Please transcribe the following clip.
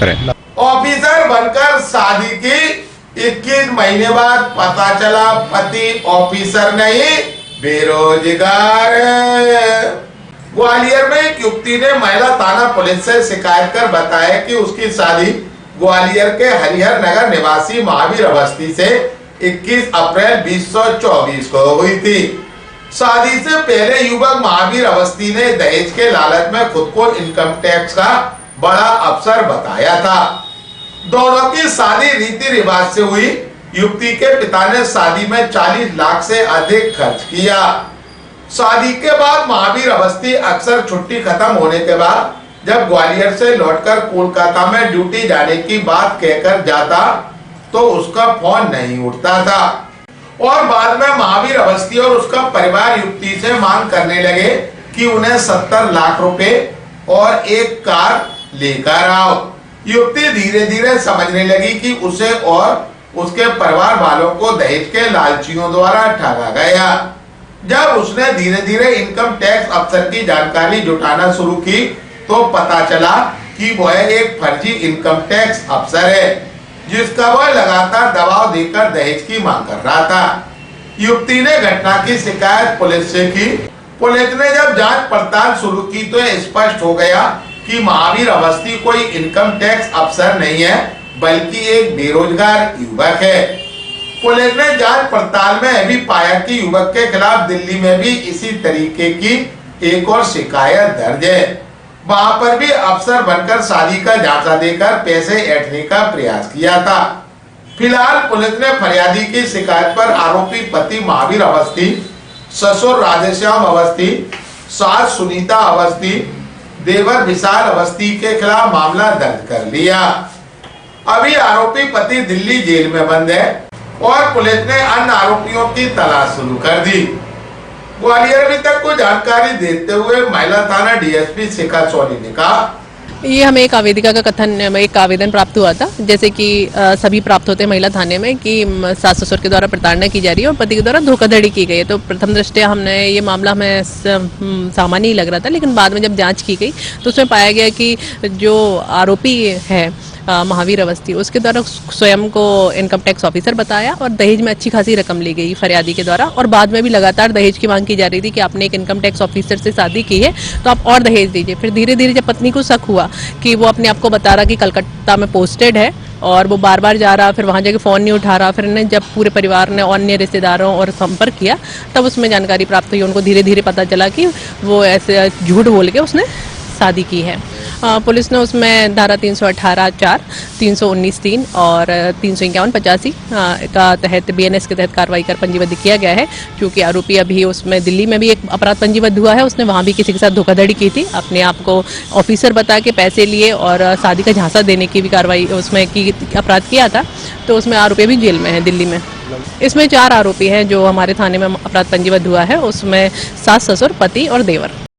करें। ऑफिसर बनकर शादी की 21 महीने बाद पता चला पति ऑफिसर नहीं बेरोजगार है। ग्वालियर में एक युवती ने महिला थाना पुलिस से शिकायत कर बताया कि उसकी शादी ग्वालियर के हरिहर नगर निवासी महावीर अवस्थी से 21 अप्रैल 2024 को हुई थी। शादी से पहले युवक महावीर अवस्थी ने दहेज के लालच में खुद को इनकम टैक्स का बड़ा अफसर बताया था। दोनों की शादी रीति रिवाज से हुई। युवती के पिता ने शादी में 40 लाख से अधिक खर्च किया। शादी के बाद महावीर अवस्थी अक्सर छुट्टी खत्म होने के बाद जब ग्वालियर से लौटकर कोलकाता में ड्यूटी जाने की बात कहकर जाता तो उसका फोन नहीं उठता था और बाद में महावीर अवस्थी और उसका परिवार युवती से मांग करने लगे कि उन्हें 70 लाख रुपए और एक कार लेकर आओ। युवती धीरे धीरे समझने लगी कि उसे और उसके परिवार वालों को दहेज के लालचियों द्वारा ठगा गया। जब उसने धीरे धीरे इनकम टैक्स अफसर की जानकारी जुटाना शुरू की तो पता चला कि वह एक फर्जी इनकम टैक्स अफसर है जिसका वह लगातार दबाव देकर दहेज की मांग कर रहा था। युवती ने घटना की शिकायत पुलिस से की। पुलिस ने जब जांच पड़ताल शुरू की तो स्पष्ट हो गया कि महावीर अवस्थी कोई इनकम टैक्स अफसर नहीं है बल्कि एक बेरोजगार युवक है। पुलिस ने जांच पड़ताल में भी पाया कि युवक के खिलाफ दिल्ली में भी इसी तरीके की एक और शिकायत दर्ज है। वहां पर भी अफसर बनकर शादी का झांसा देकर पैसे ऐंठने का प्रयास किया था। फिलहाल पुलिस ने फरियादी की शिकायत पर आरोपी पति महावीर अवस्थी, ससुर राधेश्याम अवस्थी, सास सुनीता अवस्थी, देवर विशाल अवस्थी के खिलाफ मामला दर्ज कर लिया। अभी आरोपी पति दिल्ली जेल में बंद है और पुलिस ने अन्य आरोपियों की तलाश शुरू कर दी। ग्वालियर अभी तक को जानकारी देते हुए महिला थाना डीएसपी शिखा सोनी ने कहा, ये हमें एक आवेदिका का कथन, एक आवेदन प्राप्त हुआ था जैसे कि सभी प्राप्त होते हैं महिला थाने में कि सास ससुर के द्वारा प्रताड़ना की जा रही है और पति के द्वारा धोखाधड़ी की गई है। तो प्रथम दृष्टया हमने ये मामला हमें सामान्य ही लग रहा था, लेकिन बाद में जब जांच की गई तो उसमें पाया गया कि जो आरोपी है महावीर अवस्थी उसके द्वारा स्वयं को इनकम टैक्स ऑफिसर बताया और दहेज में अच्छी खासी रकम ली गई फरियादी के द्वारा और बाद में भी लगातार दहेज की मांग की जा रही थी कि आपने एक इनकम टैक्स ऑफिसर से शादी की है तो आप और दहेज दीजिए। फिर धीरे धीरे जब पत्नी को शक हुआ कि वो अपने आप को बता रहा कि कलकत्ता में पोस्टेड है और वो बार बार जा रहा, फिर वहाँ जाके फ़ोन नहीं उठा रहा, फिर जब पूरे परिवार ने अन्य रिश्तेदारों और संपर्क किया तब उसमें जानकारी प्राप्त हुई। उनको धीरे धीरे पता चला कि वो ऐसे झूठ बोल के उसने शादी की है। पुलिस ने उसमें धारा 318(4), 319(3) और 351(85) का तहत BNS के तहत कार्रवाई कर पंजीबद्ध किया गया है। क्योंकि आरोपी अभी उसमें दिल्ली में भी एक अपराध पंजीबद्ध हुआ है, उसने वहाँ भी किसी के साथ धोखाधड़ी की थी, अपने आप को ऑफिसर बता के पैसे लिए और शादी का झांसा देने की भी कार्रवाई उसमें की अपराध किया था। तो उसमें आरोपी भी जेल में है दिल्ली में। इसमें 4 आरोपी हैं जो हमारे थाने में अपराध पंजीबद्ध हुआ है, उसमें सास ससुर पति और देवर।